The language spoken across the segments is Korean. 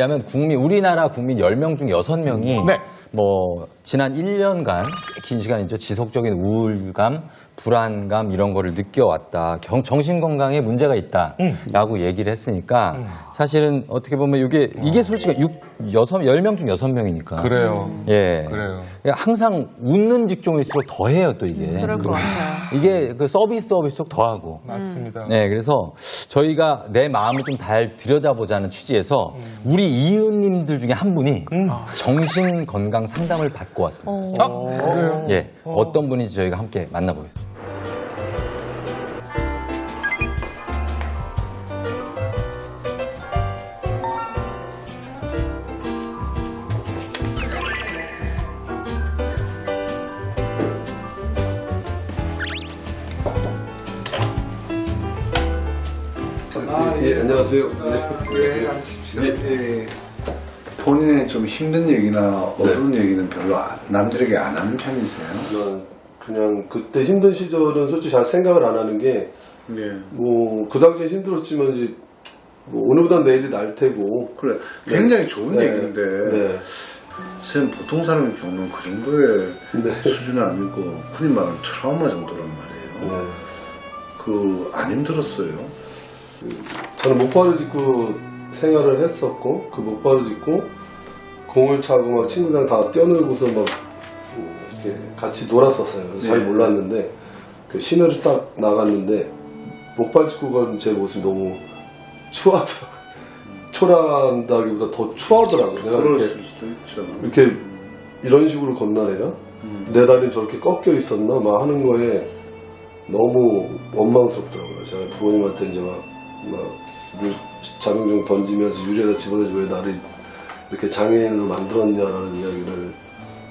하면 우리나라 국민 10명 중 6명이 네. 뭐 지난 1년간 긴 시간이죠. 지속적인 우울감, 불안감 이런 거를 느껴왔다. 정신 건강에 문제가 있다라고 얘기를 했으니까 사실은 어떻게 보면 이게 솔직히 10명 중 6명이니까. 그래요. 예. 그래요. 항상 웃는 직종일수록 더 해요, 또 이게. 그럴 것 같아요. 이게 그 서비스일수록 더 하고. 맞습니다. 네, 그래서 저희가 내 마음을 좀 잘 들여다보자는 취지에서 우리 이웃님들 중에 한 분이 정신 건강 상담을 받고 왔습니다. 그래요? 예, 어떤 분인지 저희가 함께 만나보겠습니다. 예, 안녕하세요. 예, 앉으십시오. 예. 본인의 좀 힘든 얘기나 어두운 얘기는 별로 남들에게 안 하는 편이세요? 그냥 그때 힘든 시절은 솔직히 잘 생각을 안 하는 게, 뭐, 그 당시에 힘들었지만, 이제, 뭐, 오늘보다 내일이 날 테고. 그래, 굉장히 좋은 네. 얘기인데, 네. 선생님 보통 사람이 겪는 그 정도의 수준은 아니고, 흔히 말하는 트라우마 정도란 말이에요. 네. 안 힘들었어요? 저는 목발을 짚고 생활을 했었고, 그 목발을 짚고, 공을 차고 막 친구랑 다 뛰어놀고서 막, 이렇게 같이 놀았었어요. 그래서 잘 몰랐는데, 그 시내를 딱 나갔는데, 목발 짚고 가는 제 모습이 너무 추하더라고요. 초라한다기보다 더 추하더라고요. 내가 그럴 이렇게, 수도 있죠. 이렇게 이런 식으로 걷나래요? 내 다리는 저렇게 꺾여 있었나? 막 하는 거에 너무 원망스럽더라고요. 제가 부모님한테 이제 막 자명종 던지면서 유리에다 집어내서 왜 나를 이렇게 장애인으로 만들었냐라는 이야기를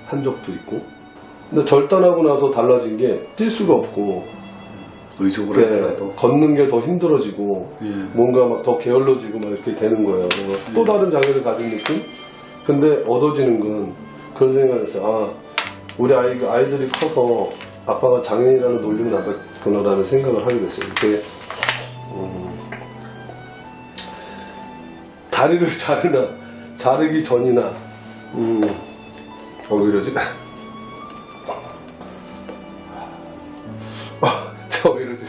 한 적도 있고. 근데 절단하고 나서 달라진 게 뛸 수가 없고, 의족을 하더라도. 걷는 게 더 힘들어지고, 뭔가 막 더 게을러지고 막 이렇게 되는 거예요. 또 다른 장애를 가진 느낌? 근데 얻어지는 건 그런 생각을 했어요. 아, 우리 아이들이 커서 아빠가 장애인이라는 놀림을 안 받구나라는 생각을 하게 됐어요. 이렇게, 다리를 자르기 전이나, 왜 이러지? 왜 이러지?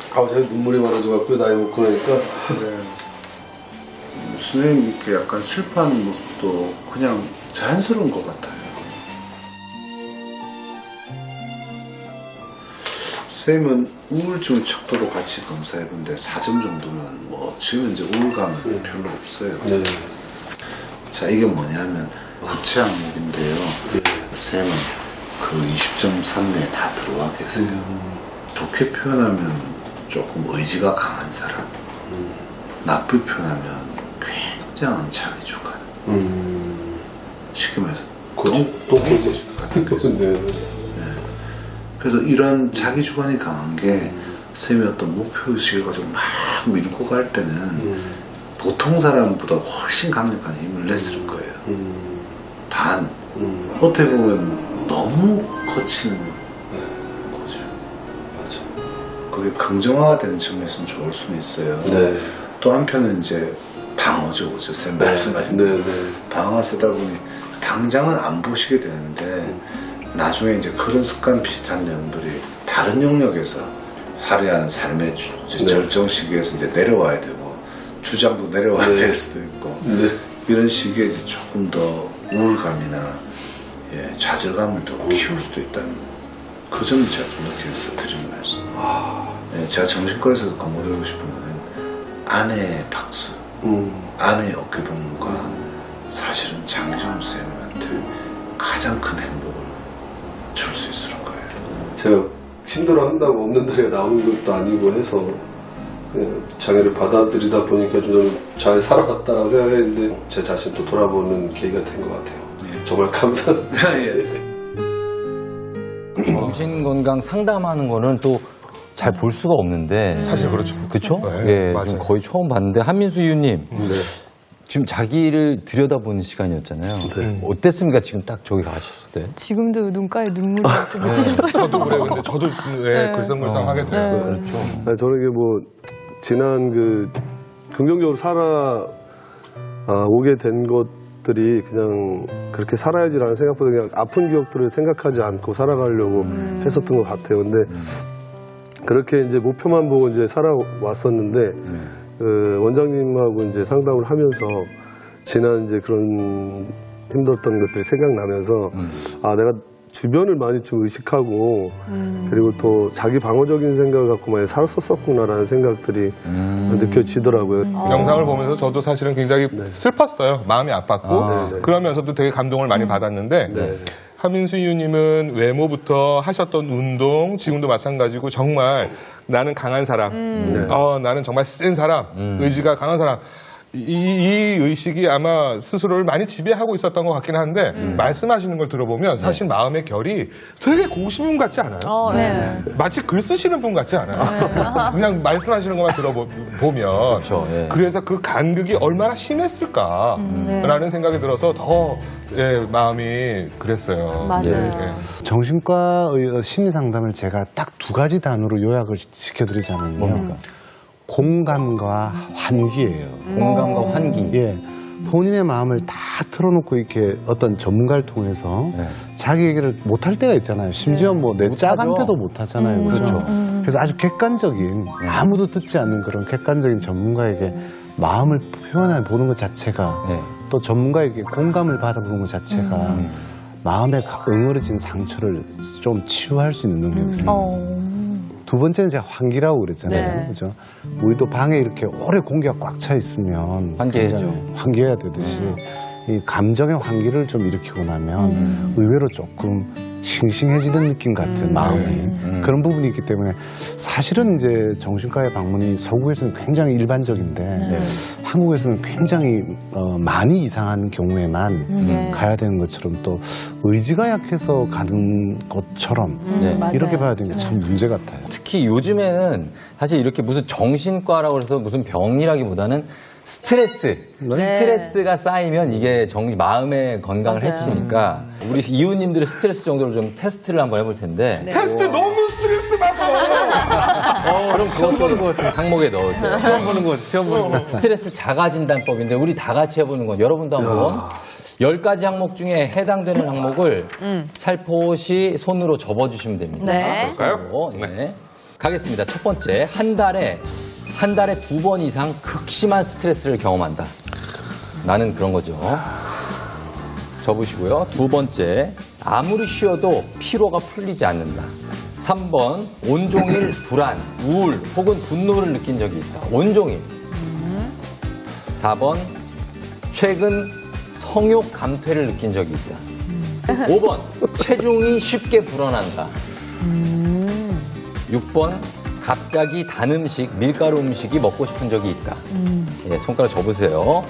제가 눈물이 많아져갖고 나이 먹고 나니까. 선생님 이렇게 약간 슬퍼하는 모습도 그냥 자연스러운 것 같아요. 선생님은 우울증 척도도 같이 검사해본데 4점 정도면 뭐 지금 이제 우울감은 별로 없어요. 네. 자, 이게 뭐냐면 구체 항목인데요. 선생님은 그 20점 산내에 다 들어와 계세요. 좋게 표현하면 조금 의지가 강한 사람, 나쁘게 표현하면 굉장한 자기주관, 쉽게 말해서 똥꼬집 같은 거죠. 그래서 이런 자기주관이 강한 게 선생님이 어떤 목표의식을 가지고 막 밀고 갈 때는 보통 사람보다 훨씬 강력한 힘을 냈을 거예요. 단 어떻게 보면 너무 거친 거죠. 맞아. 그게 긍정화가 되는 측면에서는 좋을 수는 있어요. 네. 또 한편은 이제 방어죠, 그죠? 선생님 말씀하신 대로. 방어가 쓰다 보니 당장은 안 보시게 되는데 나중에 이제 그런 습관 비슷한 내용들이 다른 영역에서 화려한 삶의 절정 시기에서 이제 내려와야 되고 주장도 내려와야 될 수도 있고 이런 시기에 이제 조금 더 우울감이나 좌절감을 더 키울 수도 있다는 그 점을 제가 좀 느껴서 드리는 말씀. 제가 정신과에서 권고드리고 싶은 거는 아내의 박수, 아내의 어깨동무가 사실은 장기정 쌤한테 가장 큰 행복을 줄 수 있을 거예요. 제가 힘들어 한다고 없는 다리가 나오는 것도 아니고 해서 그냥 장애를 받아들이다 보니까 좀 잘 살아갔다라고 생각했는데 제 자신 또 돌아보는 계기가 된 것 같아요. 정말 감사합니다. 정신 건강 상담하는 거는 또 잘 볼 수가 없는데 사실 그렇죠. 그렇죠? 네, 예, 맞아요. 지금 거의 처음 봤는데 한민수 의원님 지금 자기를 들여다보는 시간이었잖아요. 어땠습니까? 지금 딱 저기 가셨을 때? 지금도 눈가에 눈물이 이렇게 맺히셨어요. 저도 그래요. 근데 저도 글썽글썽하게 돼요. 네. 그렇죠. 저는 이게 뭐 지난 그 긍정적으로 오게 된 것들이 그냥 그렇게 살아야지라는 생각보다 그냥 아픈 기억들을 생각하지 않고 살아가려고 했었던 것 같아요. 근데 그렇게 이제 목표만 보고 이제 살아왔었는데 원장님하고 이제 상담을 하면서 지난 이제 그런 힘들었던 것들이 생각나면서 내가 주변을 많이 좀 의식하고 그리고 또 자기 방어적인 생각을 갖고 많이 살았었구나라는 생각들이 느껴지더라고요. 영상을 보면서 저도 사실은 굉장히 슬펐어요. 마음이 아팠고 네네. 그러면서도 되게 감동을 많이 받았는데 하민수 이유님은 외모부터 하셨던 운동 지금도 마찬가지고 정말 나는 강한 사람, 나는 정말 센 사람, 의지가 강한 사람. 이 의식이 아마 스스로를 많이 지배하고 있었던 것 같긴 한데 말씀하시는 걸 들어보면 사실 마음의 결이 되게 고우신 분 같지 않아요? 네. 마치 글 쓰시는 분 같지 않아요? 그냥 말씀하시는 것만 들어보면 그렇죠, 예. 그래서 그 간극이 얼마나 심했을까라는 생각이 들어서 더 마음이 그랬어요. 맞아요. 예. 정신과의 심리상담을 제가 딱 두 가지 단어로 요약을 시켜드리자면요. 공감과 환기예요. 공감과 환기. 예. 본인의 마음을 다 틀어놓고 이렇게 어떤 전문가를 통해서 자기 얘기를 못할 때가 있잖아요. 심지어 뭐 내 짝한테도 못하잖아요. 그렇죠. 그래서 아주 객관적인 아무도 듣지 않는 그런 객관적인 전문가에게 마음을 표현해 보는 것 자체가 또 전문가에게 공감을 받아보는 것 자체가 마음에 응어려진 상처를 좀 치유할 수 있는 능력이 있습니다. 두 번째는 제가 환기라고 그랬잖아요. 네. 그죠? 우리도 방에 이렇게 오래 공기가 꽉 차 있으면 환기해야죠. 굉장히 환기해야 되듯이 이 감정의 환기를 좀 일으키고 나면 의외로 조금 싱싱해지는 느낌 같은 마음이 그런 부분이 있기 때문에 사실은 이제 정신과의 방문이 서구에서는 굉장히 일반적인데 한국에서는 굉장히 많이 이상한 경우에만 가야 되는 것처럼 또 의지가 약해서 가는 것처럼 이렇게 봐야 되는 게 참 문제 같아요. 특히 요즘에는 사실 이렇게 무슨 정신과라고 해서 무슨 병이라기보다는 스트레스가 쌓이면 이게 마음의 건강을 맞아요. 해치니까 우리 이웃님들의 스트레스 정도를 좀 테스트를 한번 해볼 텐데 테스트 너무 스트레스 받아. 그럼 그것도 항목에 넣으세요. 시험 보는 거, 시험 보는 거. 스트레스 자가진단법인데 우리 다 같이 해보는 건 여러분도 한번 10가지 항목 중에 해당되는 항목을 살포시 손으로 접어주시면 됩니다. 네. 그럴까요? 네. 가겠습니다. 첫 번째, 한 달에 2번 이상 극심한 스트레스를 경험한다. 나는 그런 거죠. 접으시고요. 두 번째, 아무리 쉬어도 피로가 풀리지 않는다. 3번, 온종일 불안, 우울 혹은 분노를 느낀 적이 있다. 온종일. 4번, 최근 성욕 감퇴를 느낀 적이 있다. 5번, 체중이 쉽게 불어난다. 6번, 갑자기 단 음식, 밀가루 음식이 먹고 싶은 적이 있다. 예, 손가락 접으세요.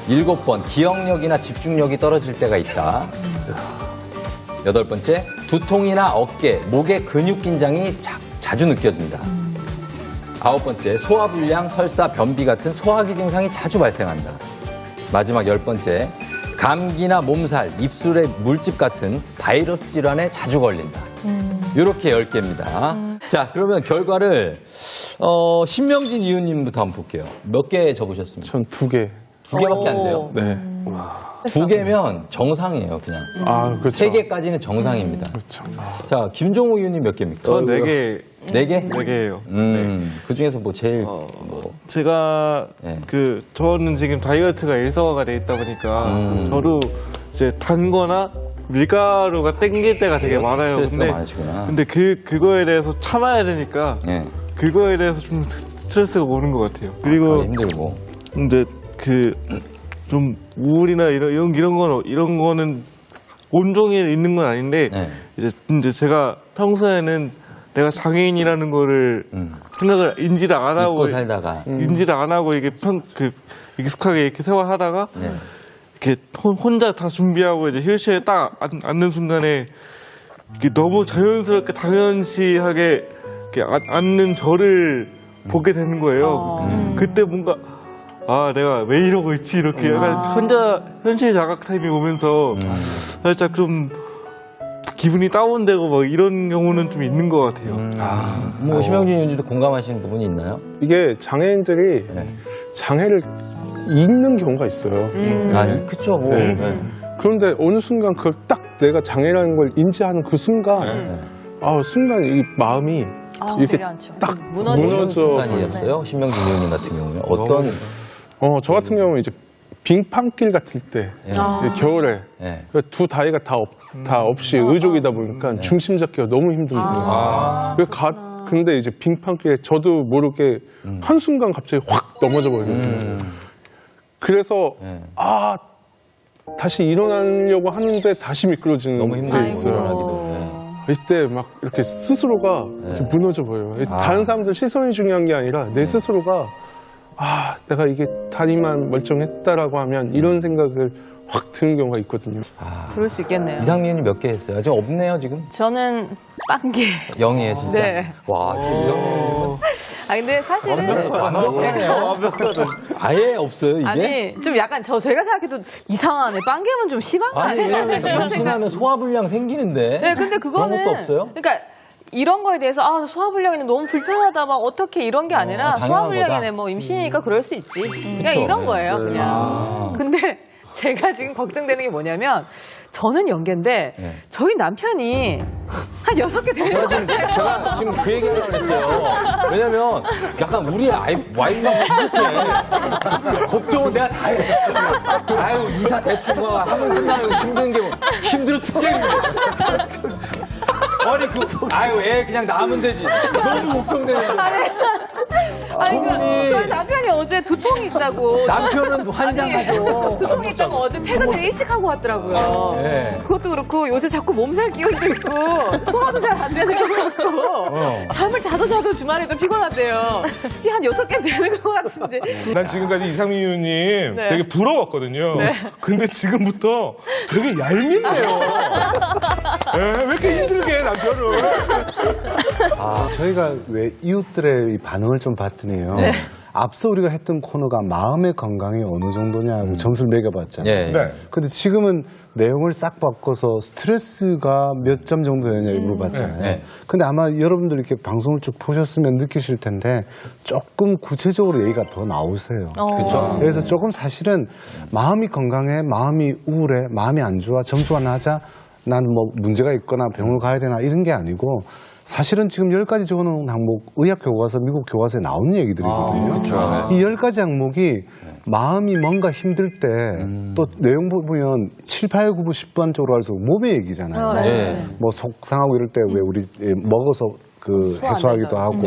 7번, 기억력이나 집중력이 떨어질 때가 있다. 8번째, 두통이나 어깨, 목의 근육 긴장이 자주 느껴진다. 9번째, 소화불량, 설사, 변비 같은 소화기 증상이 자주 발생한다. 마지막 10번째, 감기나 몸살, 입술에 물집 같은 바이러스 질환에 자주 걸린다. 이렇게 10개입니다. 자, 그러면 결과를 신명진 이웃님부터 한번 볼게요. 몇 개 접으셨습니까? 전 2개. 2개밖에 안 돼요. 네. 2개면 정상이에요, 그냥. 아, 그렇죠. 3개까지는 정상입니다. 그렇죠. 자, 김종우 이웃님 몇 개입니까? 전 4개. 4개? 4개예요. 그 중에서 뭐 제일 제가 네. 저는 지금 다이어트가 일상화가 돼 있다 보니까 저도 이제 단 거나 밀가루가 땡길 때가 되게 많아요. 스트레스가 많으시구나. 근데 그거에 대해서 참아야 되니까 예. 그거에 대해서 좀 스트레스가 오는 것 같아요. 그리고 힘들고. 근데 좀 우울이나 이런 거는 온종일 있는 건 아닌데 네. 이제 제가 평소에는 내가 장애인이라는 거를 생각을 인지를 안 하고 잊고 살다가. 인지를 안 하고 이게 익숙하게 이렇게 생활하다가 네. 이렇게 혼자 다 준비하고 이제 휠체어에 딱 앉는 순간에 이게 너무 자연스럽게 당연시하게 이렇게 앉는 저를 보게 되는 거예요. 그때 뭔가 내가 왜 이러고 있지 이렇게 약간 혼자 현실 자각 타임이 오면서 살짝 좀 기분이 다운되고 막 이런 경우는 좀 있는 것 같아요. 뭐 심영진 의원님도 공감하시는 부분이 있나요? 이게 장애인들이 네. 장애를 잊는 경우가 있어요. 아니, 그쵸. 뭐. 네. 네. 그런데 어느 순간 그걸 딱 내가 장애라는 걸 인지하는 그 순간, 순간 이 마음이 이렇게 내려앉죠. 딱 무너지는 무너져. 순간이었어요? 심영진 의원님 같은 경우는 어떤? 저 같은 경우는 이제 빙판길 같을 때, 이제 겨울에 네. 두 다리가 다 없이 의족이다 보니까 중심 잡기가 너무 힘든 거예요. 근데 이제 빙판길에 저도 모르게 한순간 갑자기 확 넘어져 버리거든요. 그래서 다시 일어나려고 하는데 다시 미끄러지는 너무 게 힘들고 있어요. 일어나기도. 네. 이때 막 이렇게 스스로가 이렇게 무너져 버려요. 다른 사람들 시선이 중요한 게 아니라 내 스스로가 내가 이게 다리만 멀쩡했다라고 하면 이런 생각을 확 드는 경우가 있거든요. 그럴 수 있겠네요. 이상민 의원님 몇 개 했어요? 아직 없네요, 지금? 저는 빵개. 0이에요, 진짜? 네. 와, 진짜 이상민 의원님. 근데 사실은 완벽하네요. 아예 없어요, 이게? 아니 좀 약간 제가 생각해도 이상하네. 빵개는 좀 심한 거 아니, 아니에요? 왜냐면 임신하면 소화불량 생기는데. 네, 근데 그거는 그런 것도 없어요? 그러니까 이런 거에 대해서 소화불량이네 너무 불편하다 막 어떻게 이런 게 아니라 당연한 소화불량이네 거다. 뭐 임신이니까 그럴 수 있지. 그냥 그쵸. 이런 거예요, 네. 그냥. 근데 제가 지금 걱정되는 게 뭐냐면 저는 연계인데 네. 저희 남편이 한 6개 되는 거 같아요. 제가 지금 그 얘기 하려고 그랬어요. 왜냐면 약간 우리 와이프랑 비슷해. 걱정은 내가 다 해. 아유, 이사 대충 하면 끝나는 거 힘든 게 힘들어 죽겠는데. 아니, 아유, 애 그냥 낳으면 되지. 너무 걱정되는 거. 아니, 저희 남편이 어제 두통이 있다고. 남편은 환장하죠. 두통이 있다고 어제 퇴근을 일찍 하고 왔더라고요. 네. 그것도 그렇고 요새 자꾸 몸살 기운도 있고 소화도 잘 안 되는 것 같고 잠을 자도 주말에도 피곤하대요. 이게 한 6개 되는 것 같은데. 난 지금까지 이상민 의원님 네. 되게 부러웠거든요. 근데 지금부터 되게 얄밉네요. 왜 이렇게 힘들게 해, 남편을. 저희가 왜 이웃들의 이 반응을 좀 봤더니요. 앞서 우리가 했던 코너가 마음의 건강이 어느 정도냐고 점수를 매겨봤잖아요. 예. 네. 근데 지금은 내용을 싹 바꿔서 스트레스가 몇 점 정도 되냐 물어봤잖아요. 네. 근데 아마 여러분들 이렇게 방송을 쭉 보셨으면 느끼실 텐데 조금 구체적으로 얘기가 더 나오세요. 그렇죠. 그래서 조금 사실은 마음이 건강해, 마음이 우울해, 마음이 안 좋아, 점수가 낮아, 나는 뭐 문제가 있거나 병원을 가야 되나 이런 게 아니고 사실은 지금 10가지 적어놓은 항목 의학 교과서, 미국 교과서에 나온 얘기들이거든요. 그렇죠. 이 10가지 항목이 마음이 뭔가 힘들 때 또 내용 보면 7, 8, 9, 10번 쪽으로 갈수록 몸의 얘기잖아요. 네. 뭐 속상하고 이럴 때 왜 우리 먹어서 그 해소하기도 하고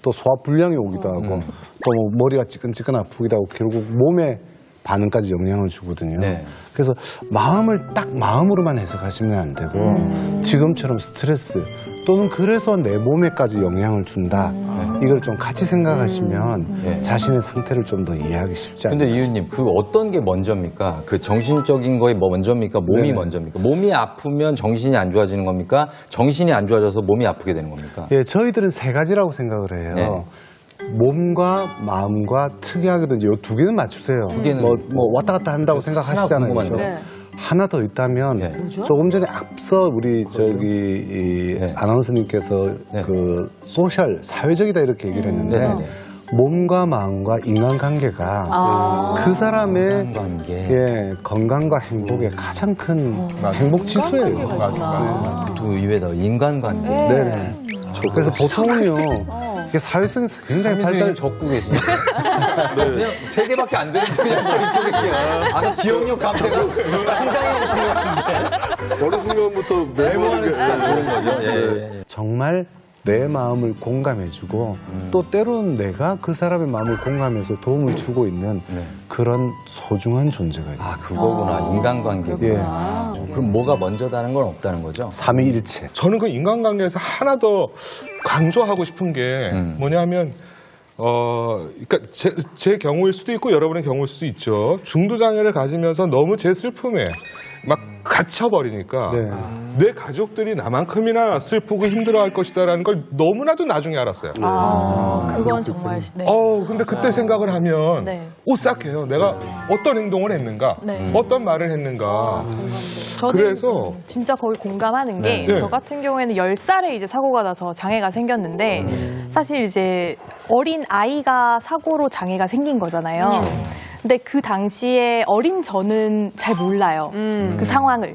또 소화 불량이 오기도 하고 또 뭐 머리가 찌끈찌끈 아프기도 하고 결국 몸에 반응까지 영향을 주거든요. 네. 그래서 마음을 딱 마음으로만 해석하시면 안 되고 지금처럼 스트레스 또는 그래서 내 몸에까지 영향을 준다. 이걸 좀 같이 생각하시면 자신의 상태를 좀 더 이해하기 쉽지 않아요. 근데 이웃님, 그 어떤 게 먼저입니까? 그 정신적인 거에 뭐 먼저입니까? 몸이 네네. 먼저입니까? 몸이 아프면 정신이 안 좋아지는 겁니까? 정신이 안 좋아져서 몸이 아프게 되는 겁니까? 예, 저희들은 세 가지라고 생각을 해요. 네. 몸과 마음과 특이하게도 이제 요 두 개는 맞추세요. 개는 뭐 왔다 갔다 한다고 생각하시잖아요. 궁금한데. 그죠? 하나 더 있다면 네. 조금 전에 앞서 우리 저기 이 네. 아나운서님께서 네. 그 소셜 사회적이다 이렇게 얘기를 했는데 네, 네. 몸과 마음과 인간관계가 그 사람의 인간관계. 예, 건강과 행복의 가장 큰 행복 지수예요. 맞아. 또 의외다. 인간관계. 네네. 그래서 보통은요, 이게 사회성에서 굉장히 발달 발달, 적고 계시네. 그냥 3개밖에 안 되는데 그냥 머릿속에 그냥 기억력 감퇴가 상당히 하시는 것 같은데. 어느 순간부터 메모하는 습관 좋은 거죠. 예. 정말 내 마음을 공감해주고 또 때로는 내가 그 사람의 마음을 공감해서 도움을 주고 있는 그런 소중한 존재가 있어요. 아, 그거구나. 인간관계구나. 예. 그럼 뭐가 먼저다는 건 없다는 거죠? 삼위일체. 저는 그 인간관계에서 하나 더 강조하고 싶은 게 뭐냐면, 그러니까 제 경우일 수도 있고 여러분의 경우일 수도 있죠. 중도장애를 가지면서 너무 제 슬픔에 막 갇혀버리니까 네. 내 가족들이 나만큼이나 슬프고 힘들어할 것이다라는 걸 너무나도 나중에 알았어요. 그건 정말 네. 근데 그때 생각을 하면 네. 오싹해요. 내가 어떤 행동을 했는가, 네. 어떤 말을 했는가. 저는 그래서 진짜 거의 공감하는 게 네. 저 같은 경우에는 10살에 이제 사고가 나서 장애가 생겼는데 사실 이제 어린 아이가 사고로 장애가 생긴 거잖아요. 근데 그 당시에 어린 저는 잘 몰라요. 그 상황을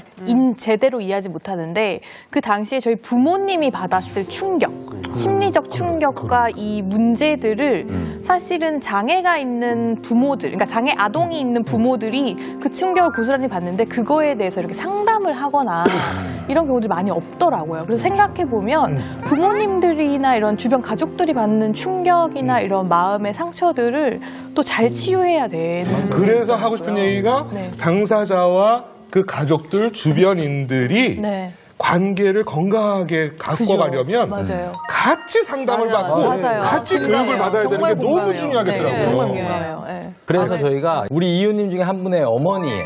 제대로 이해하지 못하는데 그 당시에 저희 부모님이 받았을 충격, 심리적 충격과 이 문제들을 사실은 장애가 있는 부모들, 그러니까 장애 아동이 있는 부모들이 그 충격을 고스란히 받는데 그거에 대해서 이렇게 상담을 하거나 이런 경우들이 많이 없더라고요. 그래서 생각해보면 부모님들이나 이런 주변 가족들이 받는 충격이나 이런 마음의 상처들을 또 잘 치유해야 되는 그래서 하고 싶은 얘기가 네. 당사자와 그 가족들, 주변인들이 네. 관계를 건강하게 갖고 그죠. 가려면 맞아요. 같이 상담을 받고 맞아요. 같이 교육을 받아야 되는 게 정말 너무 공감해요. 중요하겠더라고요. 네, 정말 공감해요. 네. 그래서 저희가 우리 이웃님 중에 한 분의 어머니